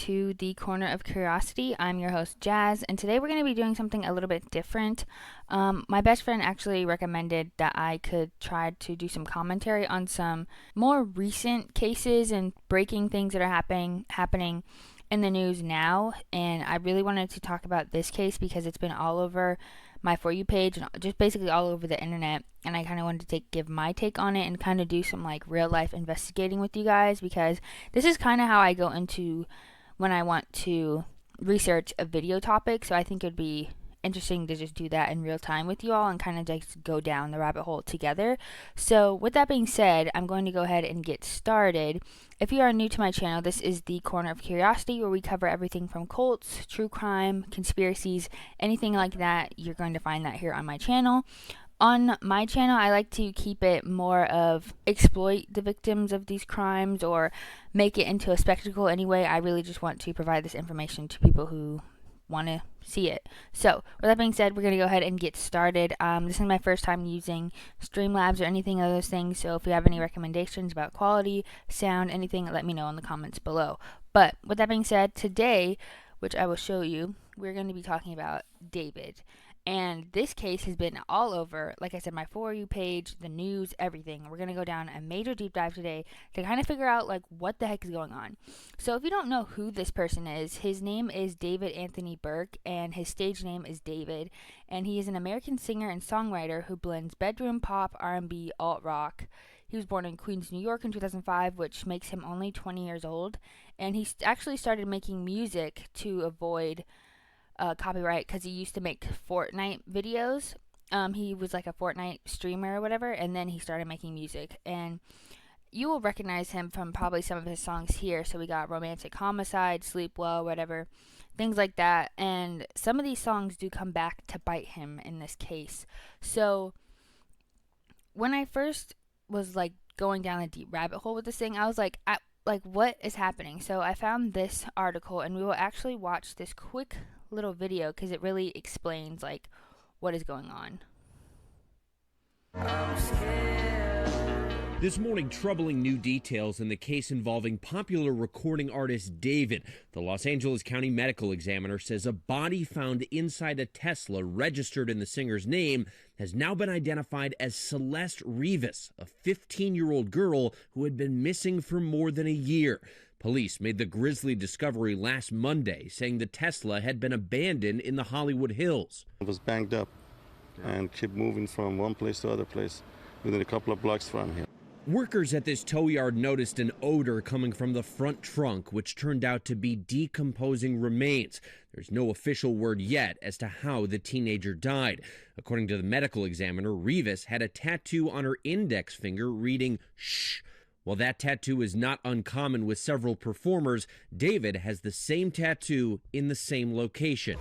to the Corner of Curiosity. I'm your host, Jazz, and today we're going to be doing something a little bit different. My best friend actually recommended that I could try to do some commentary on some more recent cases and breaking things that are happening in the news now, and I really wanted to talk about this case because it's been all over my For You page and just basically all over the internet, and I kind of wanted to give my take on it and kind of do some like real life investigating with you guys, because this is kind of how I go into when I want to research a video topic. So I think it'd be interesting to just do that in real time with you all and kind of just go down the rabbit hole together. So with that being said, I'm going to go ahead and get started. If you are new to my channel, this is the Corner of Curiosity, where we cover everything from cults, true crime, conspiracies, anything like that. You're going to find that here on my channel. On my channel, I like to keep it more of exploit the victims of these crimes or make it into a spectacle anyway. I really just want to provide this information to people who want to see it. So with that being said, we're going to go ahead and get started. This is my first time using Streamlabs or anything of those things, so if you have any recommendations about quality, sound, anything, let me know in the comments below. But with that being said, today, which I will show you, we're going to be talking about David. And this case has been all over, like I said, my For You page, the news, everything. We're going to go down a major deep dive today to kind of figure out like what the heck is going on. So if you don't know who this person is, his name is David Anthony Burke, and his stage name is David. And he is an American singer and songwriter who blends bedroom pop, R&B, alt-rock. He was born in Queens, New York in 2005, which makes him only 20 years old. And he actually started making music to avoid copyright because he used to make Fortnite videos. He was like a Fortnite streamer or whatever, and then he started making music. And you will recognize him from probably some of his songs here. So we got Romantic Homicide, Sleep Well, whatever, things like that. And some of these songs do come back to bite him in this case. So when I first was like going down a deep rabbit hole with this thing, I was like, what is happening? So I found this article, and we will actually watch this quick little video because it really explains like what is going on. This morning, troubling new details in the case involving popular recording artist David. The Los Angeles County Medical Examiner says a body found inside a Tesla registered in the singer's name has now been identified as Celeste Rivas, a 15-year-old girl who had been missing for more than a year. Police made the grisly discovery last Monday, saying the Tesla had been abandoned in the Hollywood Hills. It was banged up and kept moving from one place to other place within a couple of blocks from here. Workers at this tow yard noticed an odor coming from the front trunk, which turned out to be decomposing remains. There's no official word yet as to how the teenager died. According to the medical examiner, Rivas had a tattoo on her index finger reading "shh." While that tattoo is not uncommon with several performers, David has the same tattoo in the same location.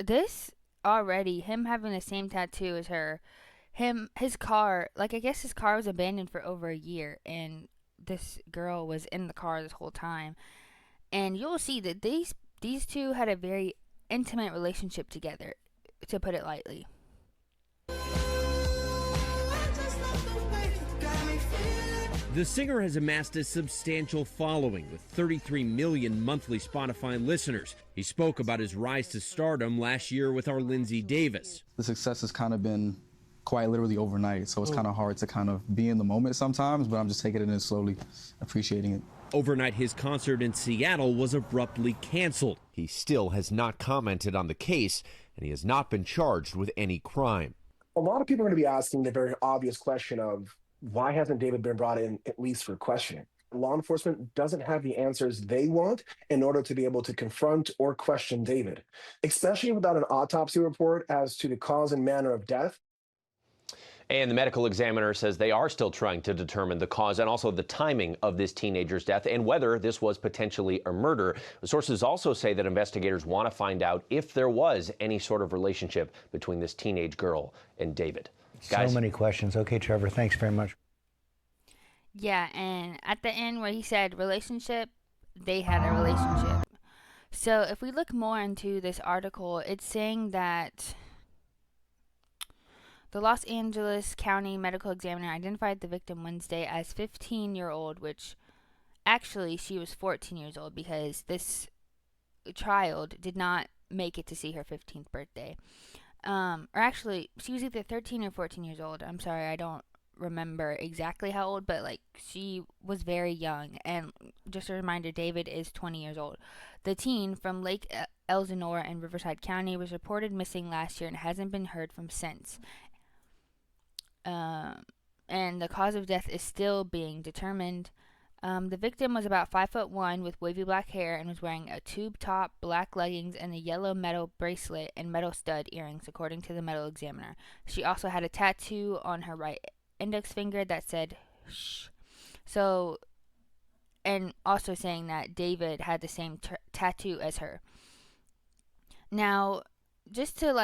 This already, him having the same tattoo as her, his car, like I guess his car was abandoned for over a year, and this girl was in the car this whole time. And you'll see that these two had a very intimate relationship together, to put it lightly. The singer has amassed a substantial following with 33 million monthly Spotify listeners. He spoke about his rise to stardom last year with our Lindsay Davis. The success has kind of been quite literally overnight, so it's kind of hard to kind of be in the moment sometimes, but I'm just taking it in slowly, appreciating it. Overnight, his concert in Seattle was abruptly canceled. He still has not commented on the case, and he has not been charged with any crime. A lot of people are going to be asking the very obvious question of, why hasn't David been brought in at least for questioning? Law enforcement doesn't have the answers they want in order to be able to confront or question David, especially without an autopsy report as to the cause and manner of death. And the medical examiner says they are still trying to determine the cause and also the timing of this teenager's death and whether this was potentially a murder. The sources also say that investigators want to find out if there was any sort of relationship between this teenage girl and David. Guys. So many questions. Okay, Trevor, thanks very much. Yeah, and at the end where he said relationship, they had a relationship. So if we look more into this article, it's saying that the Los Angeles County Medical Examiner identified the victim Wednesday as 15-year-old, which actually she was 14 years old because this child did not make it to see her 15th birthday. Or actually, she was either 13 or 14 years old. I'm sorry, I don't remember exactly how old, but like she was very young. And just a reminder, David is 20 years old. The teen from Lake Elsinore in Riverside County was reported missing last year and hasn't been heard from since. And the cause of death is still being determined. The victim was about 5'1" with wavy black hair and was wearing a tube top, black leggings, and a yellow metal bracelet and metal stud earrings, according to the medical examiner. She also had a tattoo on her right index finger that said "shh." So, and also saying that David had the same tattoo as her. Now, just to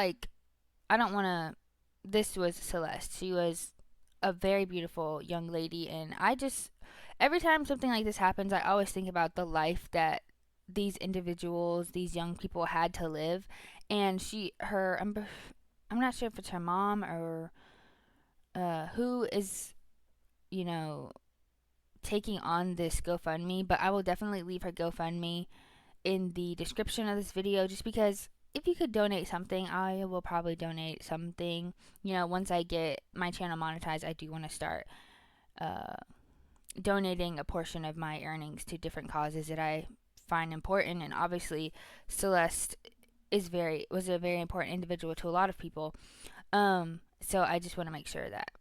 I don't want to. This was Celeste. She was a very beautiful young lady, and every time something like this happens, I always think about the life that these individuals, these young people had to live. And I'm not sure if it's her mom or who is, taking on this GoFundMe, but I will definitely leave her GoFundMe in the description of this video, just because if you could donate something, I will probably donate something. Once I get my channel monetized, I do want to start donating a portion of my earnings to different causes that I find important. And obviously Celeste was a very important individual to a lot of people. So I just want to make sure that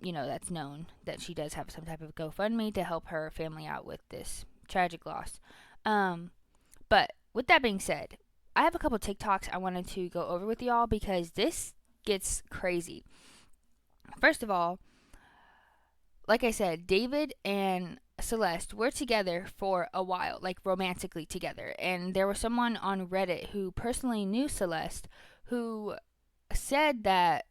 that's known, that she does have some type of GoFundMe to help her family out with this tragic loss. But with that being said, I have a couple TikToks I wanted to go over with y'all because this gets crazy. First of all, like I said, David and Celeste were together for a while, romantically together. And there was someone on Reddit who personally knew Celeste who said that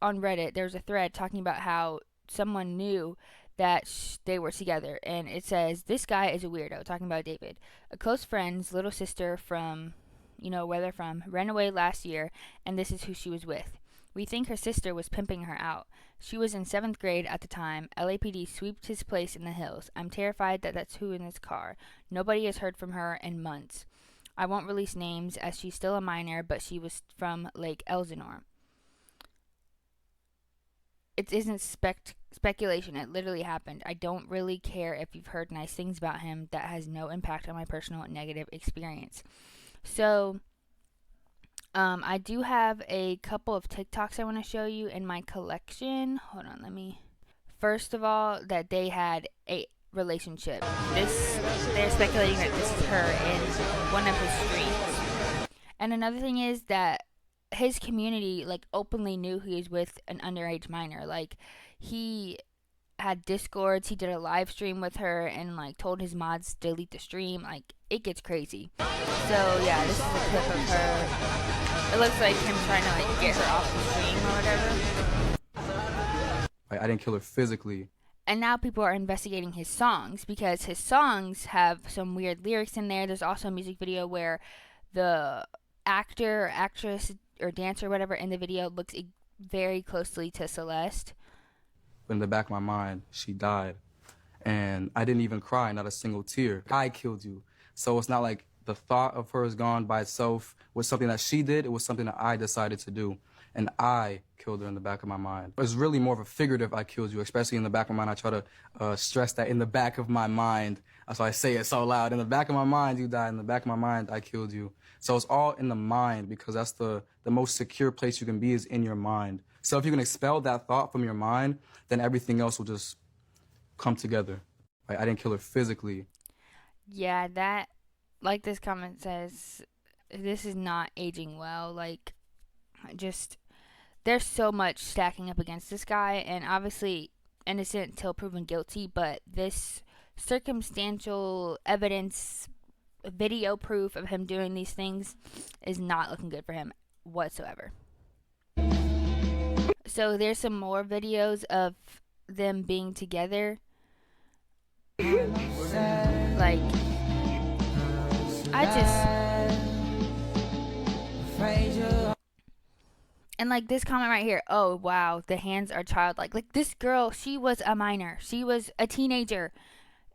on Reddit there's a thread talking about how someone knew that they were together. And it says, "This guy is a weirdo," talking about David. "A close friend's little sister from, where they're from, ran away last year, and this is who she was with. We think her sister was pimping her out. She was in 7th grade at the time. LAPD sweeped his place in the hills. I'm terrified that that's who in his car. Nobody has heard from her in months. I won't release names as she's still a minor, but she was from Lake Elsinore." It isn't speculation. It literally happened. I don't really care if you've heard nice things about him. That has no impact on my personal negative experience. So, I do have a couple of TikToks I want to show you in my collection. Hold on, First of all, that they had a relationship. They're speculating that this is her in one of his streams. And another thing is that his community openly knew he was with an underage minor. He had Discords, he did a live stream with her, and told his mods to delete the stream. It gets crazy. So yeah, this is a clip of her. It looks like him trying to get her off the stream or whatever. I didn't kill her physically. And now people are investigating his songs because his songs have some weird lyrics in there. There's also a music video where the actor, actress, or dancer, whatever, in the video looks very closely to Celeste. In the back of my mind, she died. And I didn't even cry, not a single tear. I killed you. So it's not like the thought of her is gone by itself was something that she did. It was something that I decided to do. And I killed her in the back of my mind. It's really more of a figurative "I killed you," especially in the back of my mind. I try to stress that in the back of my mind. That's why I say it so loud. In the back of my mind, you died. In the back of my mind, I killed you. So it's all in the mind because that's the most secure place you can be is in your mind. So if you can expel that thought from your mind, then everything else will just come together. I didn't kill her physically. Yeah, that, this comment says, this is not aging well. There's so much stacking up against this guy, and obviously innocent until proven guilty, but this circumstantial evidence, video proof of him doing these things is not looking good for him whatsoever. So there's some more videos of them being together. And this comment right here, "Oh wow, the hands are childlike." This girl, she was a minor. She was a teenager.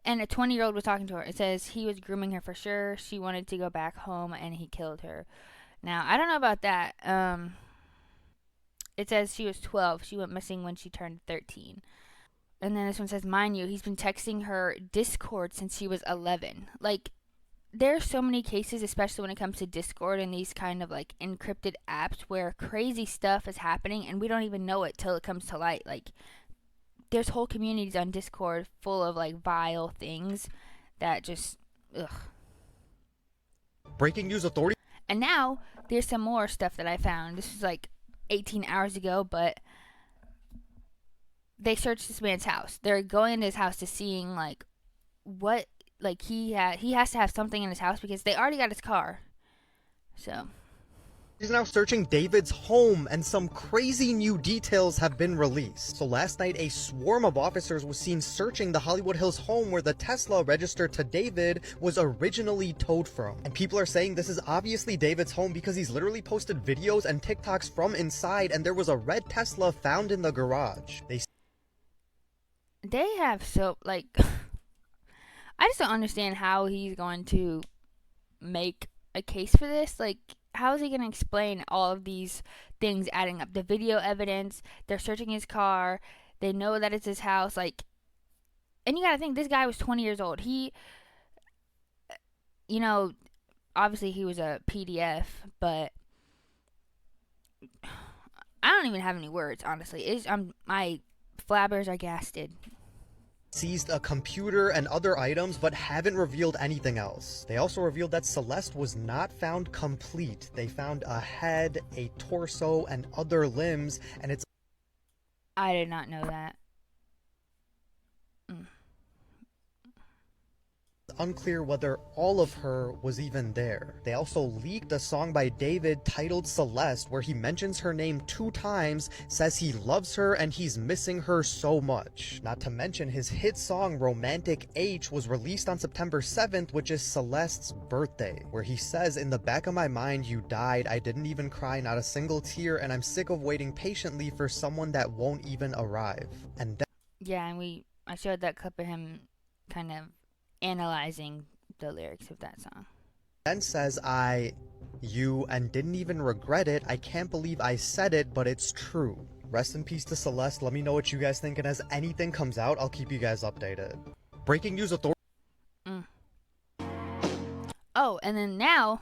And a 20-year-old was talking to her. It says he was grooming her for sure. She wanted to go back home, and he killed her. Now, I don't know about that. It says she was 12. She went missing when she turned 13. And then this one says, mind you, he's been texting her Discord since she was 11. Like, there are so many cases, especially when it comes to Discord and these kind of like encrypted apps where crazy stuff is happening and we don't even know it till it comes to light. Like, there's whole communities on Discord full of like vile things that just, ugh. Breaking news authority. And now there's some more stuff that I found. This was like 18 hours ago, but they searched this man's house. They're going into his house to seeing like what, like he has to have something in his house because they already got his car. So He's now searching David's home, and some crazy new details have been released. So last night, a swarm of officers was seen searching the Hollywood Hills home where the Tesla registered to David was originally towed from. And people are saying this is obviously David's home because he's literally posted videos and TikToks from inside, and there was a red Tesla found in the garage. they have so like I just don't understand how he's going to make a case for this. Like, how is he going to explain all of these things adding up? The video evidence, they're searching his car, they know that it's his house, like, and you got to think, this guy was 20 years old. He, you know, obviously he was a PDF, but I don't even have any words, honestly. My flabbers are gasted. Seized a computer and other items, but haven't revealed anything else. They also revealed that Celeste was not found complete. They found a head, a torso, and other limbs, and it's I did not know that. unclear whether all of her was even there. They also leaked a song by David titled Celeste, where he mentions her name 2 times, says he loves her and he's missing her so much. Not to mention his hit song Romantic H was released on September 7th, which is Celeste's birthday, where he says, in the back of my mind you died, I didn't even cry, not a single tear, and I'm sick of waiting patiently for someone that won't even arrive. And then Yeah, and I showed that clip of him kind of analyzing the lyrics of that song. then says you, and didn't even regret it. I can't believe I said it, but it's true. Rest in peace to Celeste. Let me know what you guys think, and as anything comes out, I'll keep you guys updated. Breaking news authority. Oh, and then now,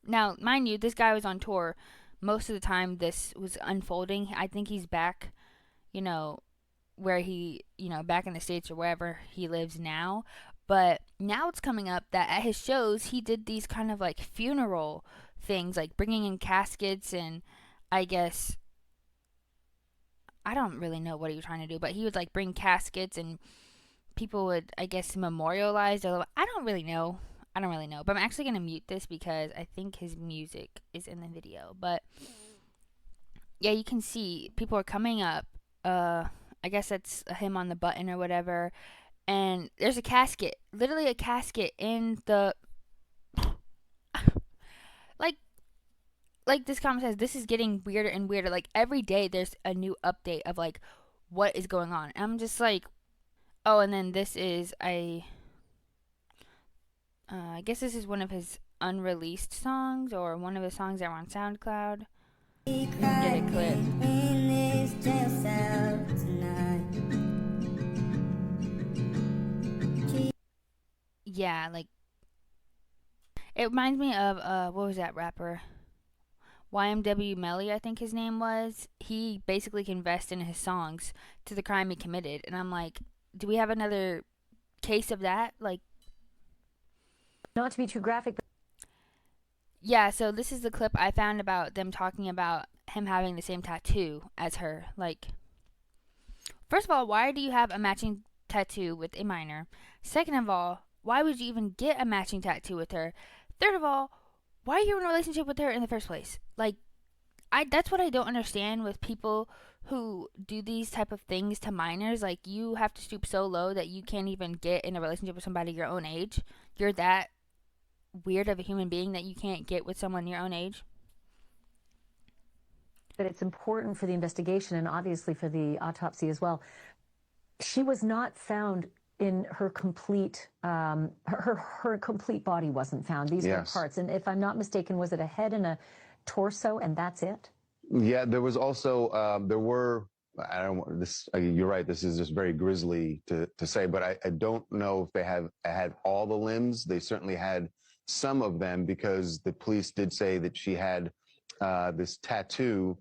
mind you, this guy was on tour most of the time this was unfolding. I think he's back, where he, back in the States or wherever he lives now. But now it's coming up that at his shows, he did these kind of like funeral things, like bringing in caskets, and I guess, I don't really know what he was trying to do, but he would like bring caskets and people would, I guess, memorialize their, I don't really know, but I'm actually going to mute this because I think his music is in the video. But yeah, you can see people are coming up, I guess that's him on the button or whatever. And there's a casket, literally a casket in the, like this comment says, this is getting weirder and weirder. Like every day there's a new update of like what is going on. And I'm just like, oh, and then this is I guess this is one of his unreleased songs or one of the songs that are on SoundCloud. Get a clip. Yeah, like it reminds me of what was that rapper? YMW Melly, I think his name was. He basically confessed in his songs to the crime he committed, and I'm like, do we have another case of that? Like, not to be too graphic, but yeah, so this is the clip I found about them talking about him having the same tattoo as her. Like, first of all, why do you have a matching tattoo with a minor? Second of all, why would you even get a matching tattoo with her? Third of all, why are you in a relationship with her in the first place? Like, that's what I don't understand with people who do these type of things to minors. Like, you have to stoop so low that you can't even get in a relationship with somebody your own age. You're that weird of a human being that you can't get with someone your own age. But it's important for the investigation and obviously for the autopsy as well. She was not found in her complete, her complete body wasn't found. These were parts. And if I'm not mistaken, was it a head and a torso, and that's it? Yeah, there was also, I don't want this, you're right, this is just very grisly to say, but I don't know if they had all the limbs. They certainly had some of them, because the police did say that she had this tattoo,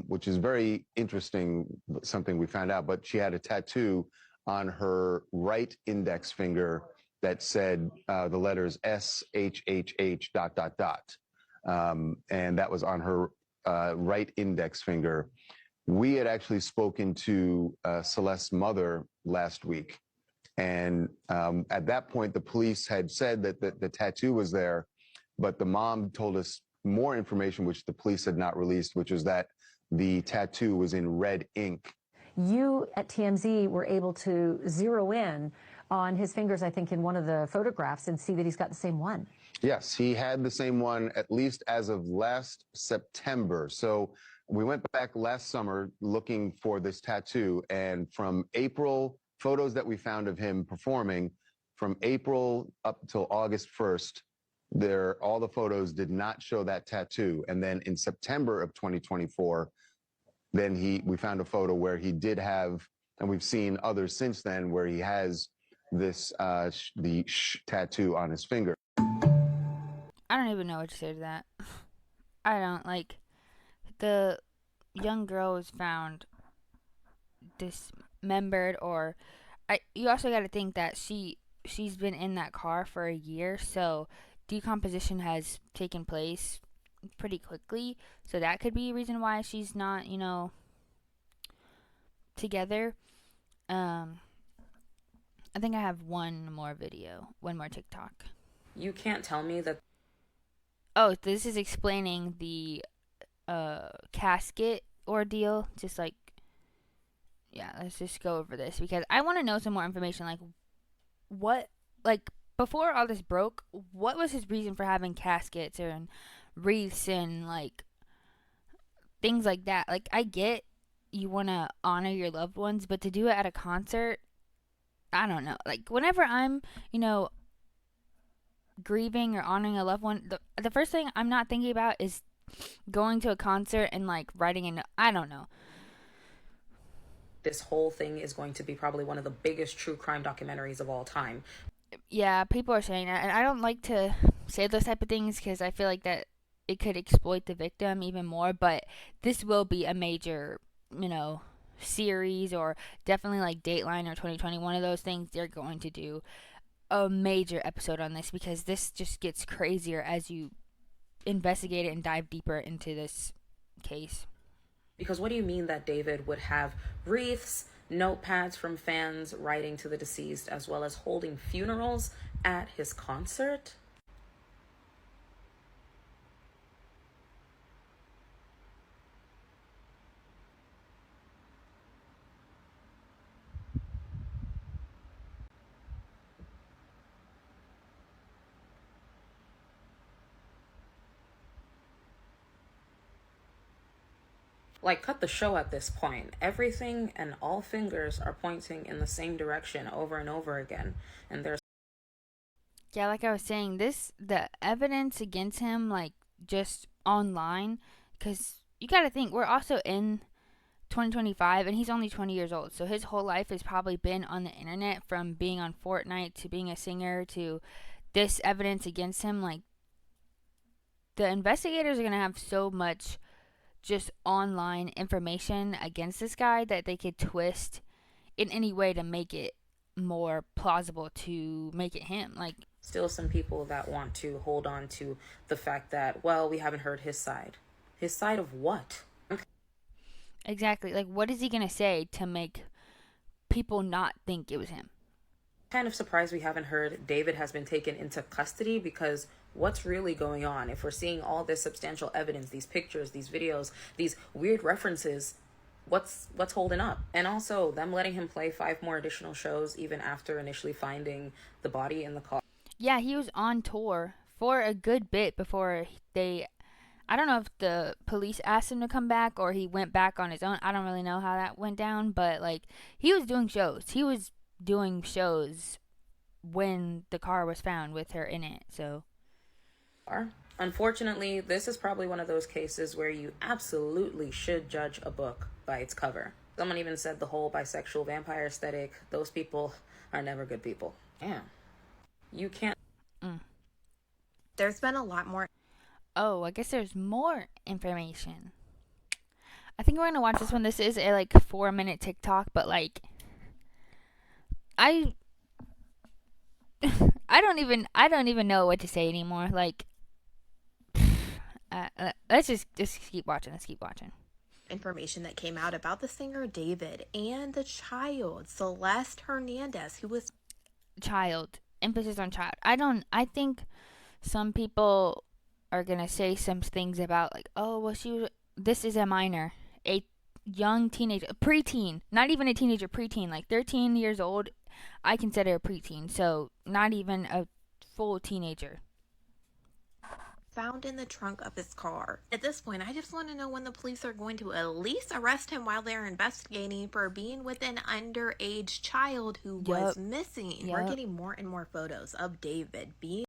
which is very interesting, something we found out, but she had a tattoo on her right index finger that said the letters SHHH ... And that was on her right index finger. We had actually spoken to Celeste's mother last week. And at that point, the police had said that the tattoo was there, but the mom told us more information, which the police had not released, which was that the tattoo was in red ink. You at TMZ were able to zero in on his fingers, I think, in one of the photographs, and see that he's got the same one. Yes, he had the same one, at least as of last September. So we went back last summer looking for this tattoo, and from April, photos that we found of him performing, from April up till August 1st, all the photos did not show that tattoo. And then in September of 2024, then we found a photo where he did have, and we've seen others since then, where he has this tattoo on his finger. I don't even know what to say to that. I don't, like, the young girl was found dismembered, or you also got to think that she's been in that car for a year, so decomposition has taken place pretty quickly, so that could be a reason why she's not, together. I think I have one more TikTok. You can't tell me that. Oh, this is explaining the casket ordeal. Just like, yeah, let's just go over this, because I want to know some more information. Before all this broke, what was his reason for having caskets and wreaths and things like that? I get you want to honor your loved ones, but to do it at a concert, I don't know. Whenever I'm, grieving or honoring a loved one, the first thing I'm not thinking about is going to a concert and writing I don't know. This whole thing is going to be probably one of the biggest true crime documentaries of all time. Yeah, people are saying that, and I don't like to say those type of things because I feel like that it could exploit the victim even more, but this will be a major, series, or definitely Dateline or 2020, one of those things. They're going to do a major episode on this, because this just gets crazier as you investigate it and dive deeper into this case. Because what do you mean that David would have wreaths, notepads from fans writing to the deceased, as well as holding funerals at his concert? Cut the show at this point. Everything and all fingers are pointing in the same direction over and over again. And there's... Yeah, like I was saying, the evidence against him, just online, because you got to think, we're also in 2025, and he's only 20 years old. So his whole life has probably been on the internet, from being on Fortnite to being a singer to this evidence against him. The investigators are going to have so much just online information against this guy that they could twist in any way to make it more plausible, to make it him. Still some people that want to hold on to the fact that, well, we haven't heard his side. His side of what? Exactly. What is he gonna say to make people not think it was him? Kind of surprised we haven't heard David has been taken into custody, because what's really going on? If we're seeing all this substantial evidence, these pictures, these videos, these weird references, what's holding up? And also them letting him play 5 more additional shows even after initially finding the body in the car. Yeah, he was on tour for a good bit before I don't know if the police asked him to come back or he went back on his own. I don't really know how that went down, but he was doing shows. He was doing shows when the car was found with her in it. So unfortunately, this is probably one of those cases where you absolutely should judge a book by its cover. Someone even said the whole bisexual vampire aesthetic, those people are never good people. Damn. You can't. There's been a lot more. Oh, I guess there's more information. I think we're gonna watch this one. This is a 4-minute TikTok, but I don't even know what to say anymore. Let's just keep watching. Let's keep watching. Information that came out about the singer David and the child Celeste Hernandez, who was child. Emphasis on child. I think some people are gonna say some things about oh well, this is a minor, a young teenager, a preteen, not even a teenager, preteen, 13 years old. I consider a preteen, so not even a full teenager. Found in the trunk of his car. At this point, I just want to know when the police are going to at least arrest him while they're investigating for being with an underage child who was missing. We're getting more and more photos of David being.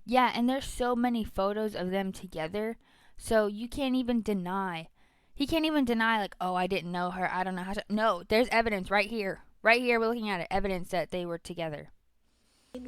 Yeah, and there's so many photos of them together, so you can't even deny. He can't even deny oh, I didn't know her. I don't know how to. No, there's evidence right here. Right here, we're looking at it. Evidence that they were together.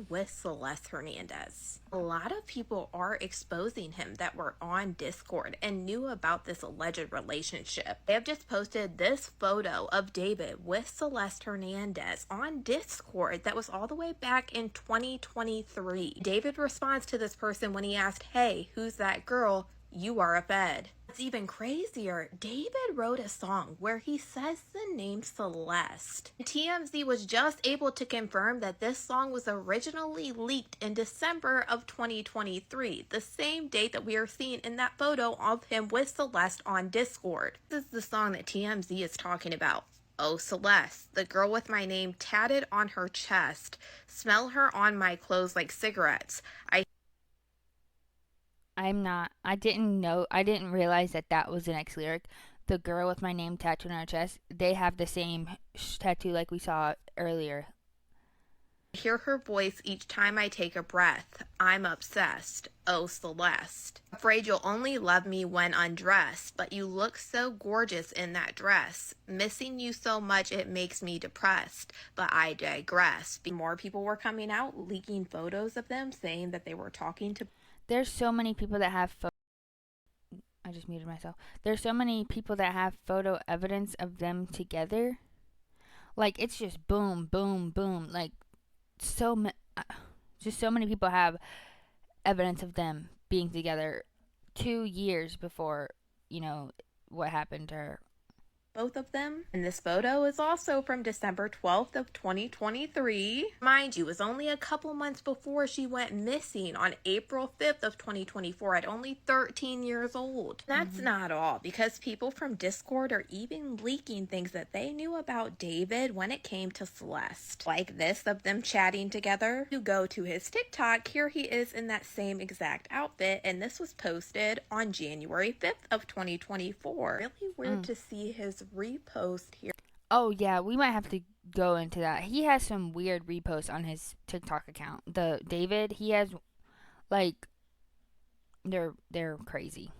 With Celeste Hernandez. A lot of people are exposing him that were on Discord and knew about this alleged relationship. They have just posted this photo of David with Celeste Hernandez on Discord that was all the way back in 2023. David responds to this person when he asked, "Hey, who's that girl? You are a fed." What's even crazier, David wrote a song where he says the name Celeste. TMZ was just able to confirm that this song was originally leaked in December of 2023, the same date that we are seeing in that photo of him with Celeste on Discord. This is the song that TMZ is talking about. Oh, Celeste, the girl with my name tatted on her chest. Smell her on my clothes like cigarettes. I didn't realize that was the next lyric. The girl with my name tattooed on her chest. They have the same tattoo like we saw earlier. Hear her voice each time I take a breath. I'm obsessed. Oh, Celeste. Afraid you'll only love me when undressed, but you look so gorgeous in that dress. Missing you so much it makes me depressed, but I digress. More people were coming out, leaking photos of them, saying that they were talking to. There's so many people that have I just muted myself. There's so many people that have photo evidence of them together. It's just boom, boom, boom. Just so many people have evidence of them being together 2 years before, what happened to her. Both of them. And this photo is also from December 12th of 2023. Mind you, it was only a couple months before she went missing on April 5th of 2024 at only 13 years old. That's not all, because people from Discord are even leaking things that they knew about David when it came to Celeste. Like this of them chatting together. You go to his TikTok, here he is in that same exact outfit, and this was posted on January 5th of 2024. Really weird to see his repost here. Oh yeah, we might have to go into that. He has some weird reposts on his TikTok account. The David, he has they're crazy.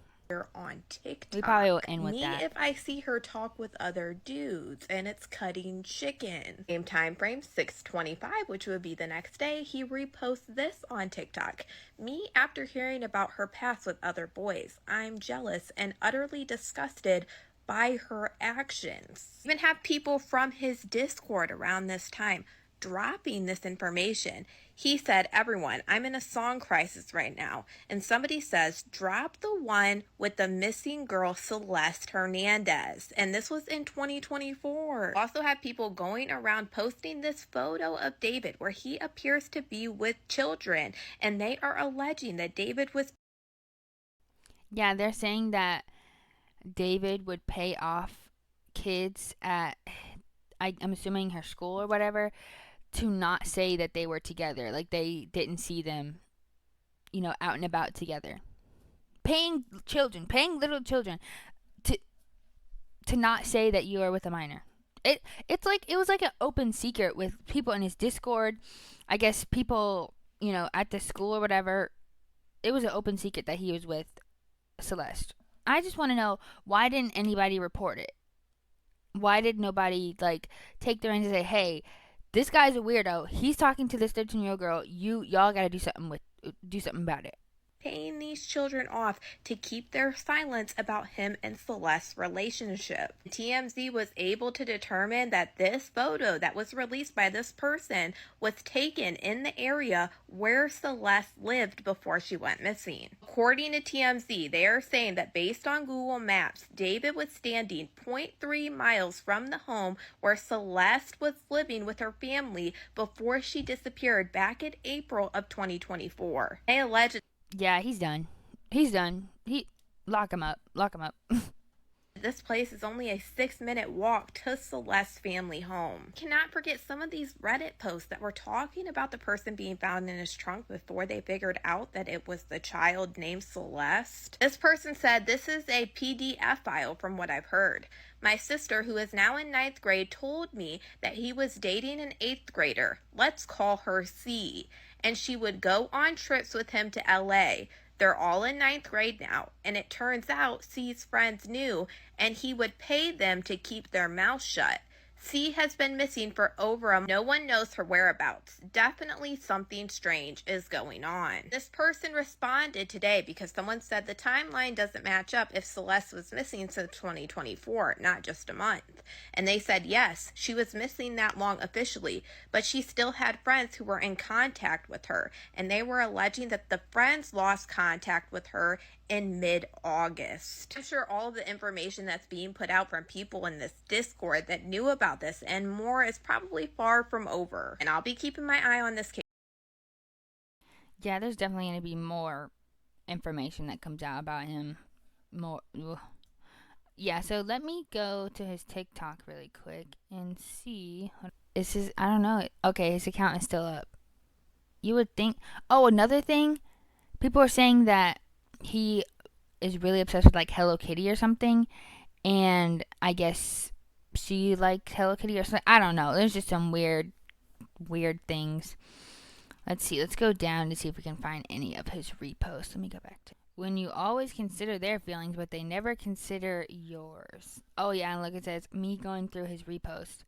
On TikTok. We probably will end with Me that. if I see her talk with other dudes and it's cutting chicken. Same time frame, 6:25, which would be the next day, he reposts this on TikTok. Me after hearing about her past with other boys. I'm jealous and utterly disgusted by her actions. Even have people from his Discord around this time dropping this information. He said, "Everyone, I'm in a song crisis right now." And somebody says, "Drop the one with the missing girl, Celeste Hernandez." And this was in 2024. Also had people going around posting this photo of David where he appears to be with children. And they are alleging that David was. Yeah, they're saying that David would pay off kids at, I'm assuming her school or whatever, to not say that they were together. They didn't see them, out and about together. Paying little children to not say that you are with a minor. It's like it was like an open secret with people in his Discord. I guess people, at the school or whatever. It was an open secret that he was with Celeste. I just want to know, why didn't anybody report it? Why did nobody take their reins and say, "Hey, this guy's a weirdo. He's talking to this 13-year-old girl. Y'all got to do something about it." Paying these children off to keep their silence about him and Celeste's relationship. TMZ was able to determine that this photo that was released by this person was taken in the area where Celeste lived before she went missing. According to TMZ, they are saying that based on Google Maps, David was standing 0.3 miles from the home where Celeste was living with her family before she disappeared back in April of 2024. They alleged Yeah, he's done. Lock him up. this place is only a 6-minute walk to Celeste's family home. Cannot forget some of these Reddit posts that were talking about the person being found in his trunk before they figured out that it was the child named Celeste. This person said, "This is a PDF file from what I've heard. My sister, who is now in 9th grade, told me that he was dating an 8th grader. Let's call her C. And she would go on trips with him to LA. They're all in 9th grade now, and it turns out C's friends knew, and he would pay them to keep their mouth shut. C has been missing for over a month. No one knows her whereabouts. Definitely something strange is going on." This person responded today because someone said the timeline doesn't match up if Celeste was missing since 2024, not just a month. And they said, yes, she was missing that long officially, but she still had friends who were in contact with her, and they were alleging that the friends lost contact with her in mid-August. I'm sure all the information that's being put out from people in this Discord that knew about this and more is probably far from over. And I'll be keeping my eye on this case. Yeah, there's definitely going to be more information that comes out about him. Yeah, so let me go to his TikTok really quick and see. I don't know. Okay, his account is still up. You would think. Oh, another thing. People are saying that he is really obsessed with Hello Kitty or something, and I guess she liked Hello Kitty or something. I don't know. There's just some weird things. Let's see. Let's go down to see if we can find any of his reposts. Let me go back to when you always consider their feelings, but they never consider yours. Oh yeah, and look, it says me going through his repost.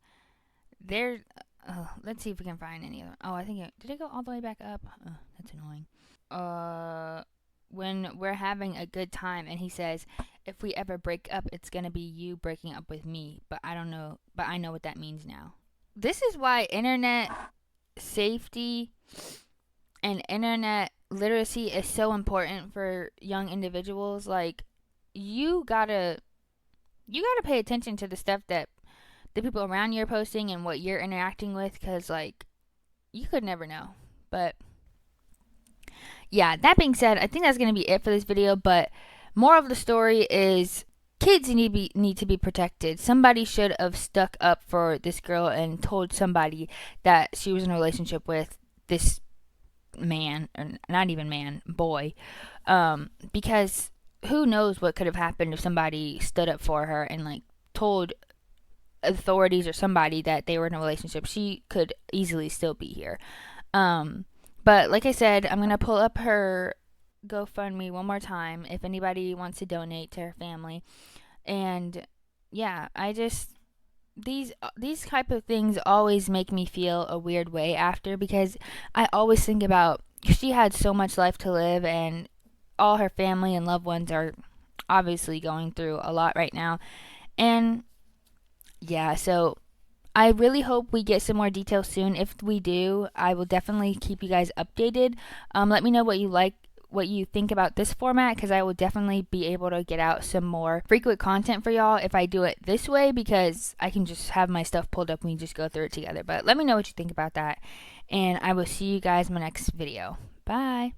Let's see if we can find any of them. Oh, I think did it go all the way back up? Oh, that's annoying. When we're having a good time, and he says, "If we ever break up, it's gonna be you breaking up with me, but I know what that means now." This is why internet safety and internet literacy is so important for young individuals. You gotta pay attention to the stuff that the people around you are posting and what you're interacting with, because you could never know. But yeah, that being said, I think that's going to be it for this video, but more of the story is kids need to be protected. Somebody should have stuck up for this girl and told somebody that she was in a relationship with this man, or not even man, boy, because who knows what could have happened if somebody stood up for her and told authorities or somebody that they were in a relationship. She could easily still be here. But like I said, I'm going to pull up her GoFundMe one more time if anybody wants to donate to her family. And yeah, these type of things always make me feel a weird way after, because I always think about, she had so much life to live, and all her family and loved ones are obviously going through a lot right now. And yeah, so I really hope we get some more details soon. If we do, I will definitely keep you guys updated. Let me know what you think about this format, because I will definitely be able to get out some more frequent content for y'all if I do it this way, because I can just have my stuff pulled up and we just go through it together. But let me know what you think about that, and I will see you guys in my next video. Bye.